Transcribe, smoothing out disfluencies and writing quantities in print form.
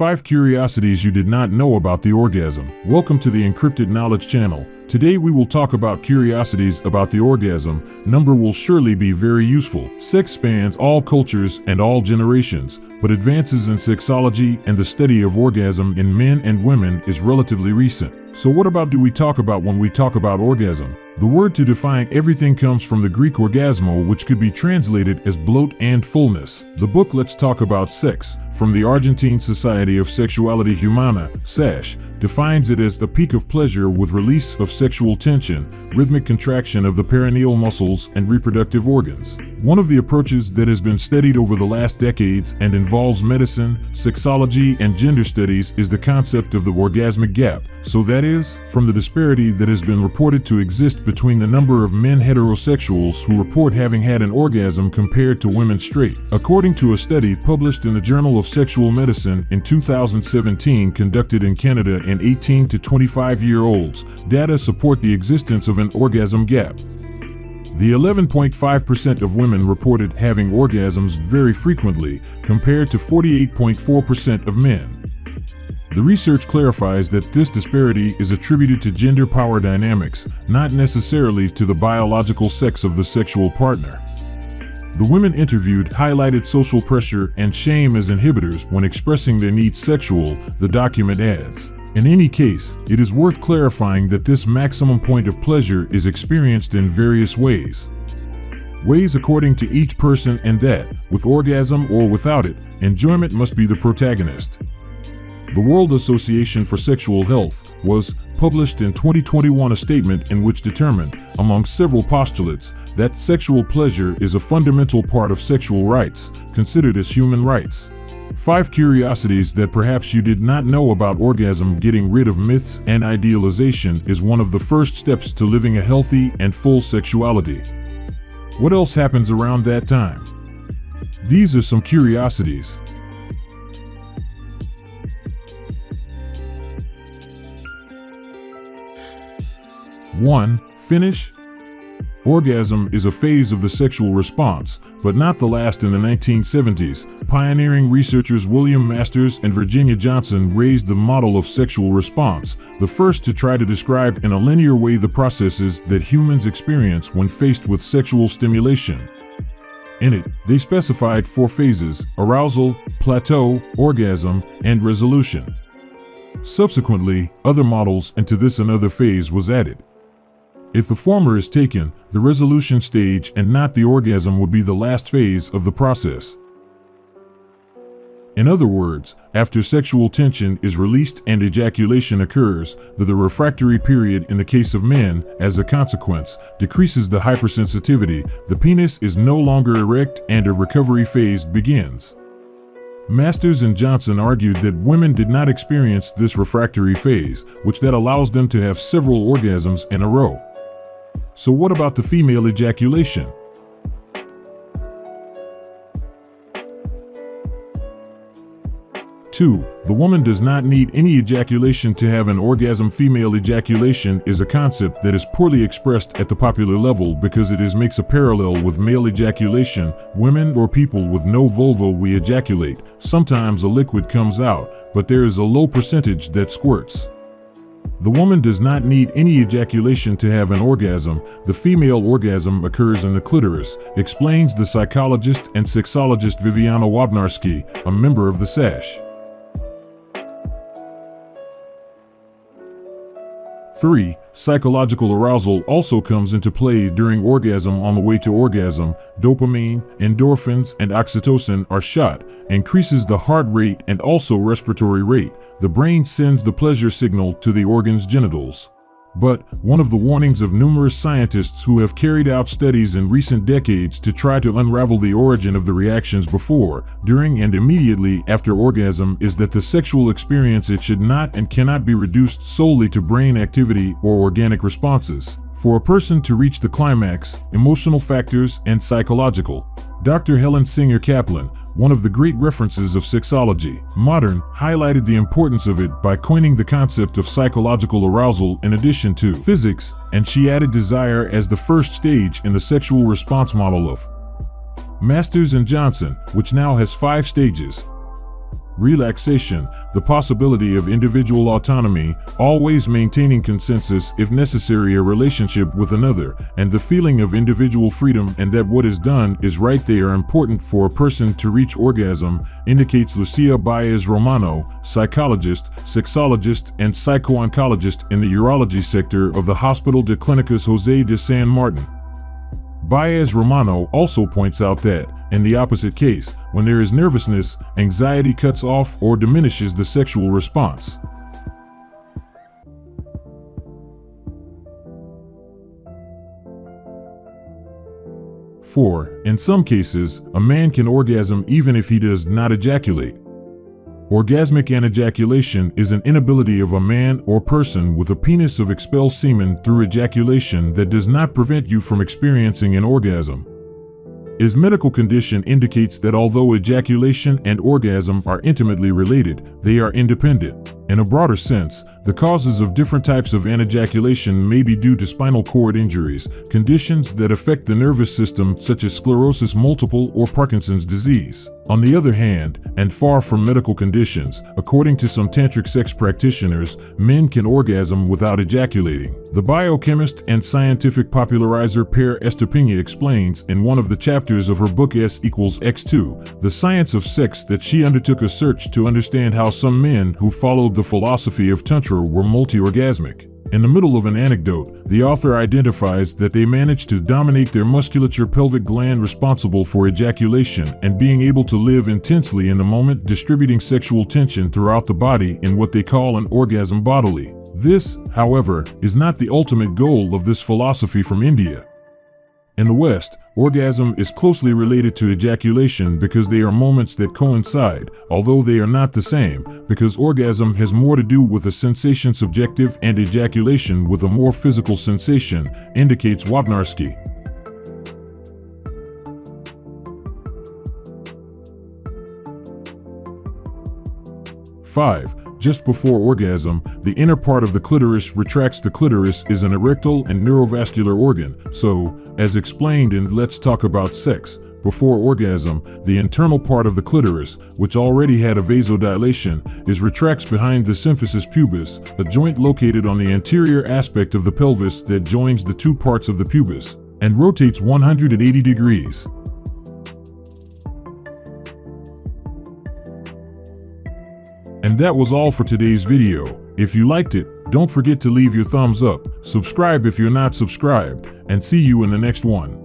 5 Curiosities You Did Not Know About the Orgasm. Welcome to the Encrypted Knowledge Channel. Today we will talk about curiosities about the orgasm. Number will surely be very useful. Sex spans all cultures and all generations, but advances in sexology and the study of orgasm in men and women is relatively recent. So what about do we talk about when we talk about orgasm? The word to define everything comes from the Greek orgasmo, which could be translated as bloat and fullness. The book Let's Talk About Sex, from the Argentine Society of Sexuality Humana, SASH, defines it as a peak of pleasure with release of sexual tension, rhythmic contraction of the perineal muscles and reproductive organs. One of the approaches that has been studied over the last decades and involves medicine, sexology, and gender studies is the concept of the orgasmic gap. So that is, from the disparity that has been reported to exist between the number of men heterosexuals who report having had an orgasm compared to women straight. According to a study published in the Journal of Sexual Medicine in 2017 conducted in Canada in 18 to 25-year-olds, data support the existence of an orgasm gap. The 11.5% of women reported having orgasms very frequently, compared to 48.4% of men. The research clarifies that this disparity is attributed to gender power dynamics, not necessarily to the biological sex of the sexual partner. The women interviewed highlighted social pressure and shame as inhibitors when expressing their needs sexual, the document adds. In any case, it is worth clarifying that this maximum point of pleasure is experienced in various ways. Ways according to each person, and that, with orgasm or without it, enjoyment must be the protagonist. The World Association for Sexual Health was published in 2021 a statement in which determined, among several postulates, that sexual pleasure is a fundamental part of sexual rights, considered as human rights. 5 curiosities that perhaps you did not know about orgasm. Getting rid of myths and idealization is one of the first steps to living a healthy and full sexuality. What else happens around that time? These are some curiosities. 1. Finish. Orgasm is a phase of the sexual response, but not the last. In the 1970s, pioneering researchers William Masters and Virginia Johnson raised the model of sexual response, the first to try to describe in a linear way the processes that humans experience when faced with sexual stimulation. In it, they specified 4 phases: arousal, plateau, orgasm, and resolution. Subsequently, other models into this another phase was added. If the former is taken, the resolution stage and not the orgasm would be the last phase of the process. In other words, after sexual tension is released and ejaculation occurs, the refractory period in the case of men, as a consequence, decreases the hypersensitivity, the penis is no longer erect, and a recovery phase begins. Masters and Johnson argued that women did not experience this refractory phase, which that allows them to have several orgasms in a row. So what about the female ejaculation? Two, the woman does not need any ejaculation to have an orgasm. Female ejaculation is a concept that is poorly expressed at the popular level because it makes a parallel with male ejaculation. Women or people with no vulva, we ejaculate. Sometimes a liquid comes out, but there is a low percentage that squirts. The woman does not need any ejaculation to have an orgasm. The female orgasm occurs in the clitoris, explains the psychologist and sexologist Viviana Wabnarski, a member of the SASH. 3. Psychological arousal also comes into play during orgasm. On the way to orgasm, dopamine, endorphins, and oxytocin are shot, increases the heart rate and also respiratory rate. The brain sends the pleasure signal to the organ's genitals. But one of the warnings of numerous scientists who have carried out studies in recent decades to try to unravel the origin of the reactions before, during, and immediately after orgasm is that the sexual experience should not and cannot be reduced solely to brain activity or organic responses. For a person to reach the climax, emotional factors and psychological. Dr. Helen Singer Kaplan, one of the great references of sexology, modern, highlighted the importance of it by coining the concept of psychological arousal in addition to physics, and she added desire as the first stage in the sexual response model of Masters and Johnson, which now has 5 stages. relaxation, the possibility of individual autonomy, always maintaining consensus if necessary, a relationship with another, and the feeling of individual freedom and that what is done is right. They are important for a person to reach orgasm, indicates Lucia Baez Romano, psychologist, sexologist, and psycho-oncologist in the urology sector of the Hospital de Clínicas José de San Martin. Baez Romano also points out that, in the opposite case, when there is nervousness, anxiety cuts off or diminishes the sexual response. Four, in some cases, a man can orgasm even if he does not ejaculate. Orgasmic anejaculation is an inability of a man or person with a penis of expel semen through ejaculation that does not prevent you from experiencing an orgasm. His medical condition indicates that although ejaculation and orgasm are intimately related, they are independent. In a broader sense, the causes of different types of anejaculation may be due to spinal cord injuries, conditions that affect the nervous system such as sclerosis multiple or Parkinson's disease. On the other hand, and far from medical conditions, according to some tantric sex practitioners, men can orgasm without ejaculating. The biochemist and scientific popularizer Per Estepinha explains in one of the chapters of her book S=X2, The Science of Sex, that she undertook a search to understand how some men who followed the philosophy of Tantra were multi-orgasmic. In the middle of an anecdote, the author identifies that they managed to dominate their musculature pelvic gland responsible for ejaculation and being able to live intensely in the moment, distributing sexual tension throughout the body in what they call an orgasm bodily. This, however, is not the ultimate goal of this philosophy from India. In the West, orgasm is closely related to ejaculation because they are moments that coincide, although they are not the same, because orgasm has more to do with a sensation subjective and ejaculation with a more physical sensation, indicates Wapnarski. Five. Just before orgasm, the inner part of the clitoris retracts. The clitoris is an erectile and neurovascular organ, so, as explained in Let's Talk About Sex, before orgasm, the internal part of the clitoris, which already had a vasodilation, is retracts behind the symphysis pubis, a joint located on the anterior aspect of the pelvis that joins the two parts of the pubis, and rotates 180 degrees. And that was all for today's video. If you liked it, don't forget to leave your thumbs up, subscribe if you're not subscribed, and see you in the next one.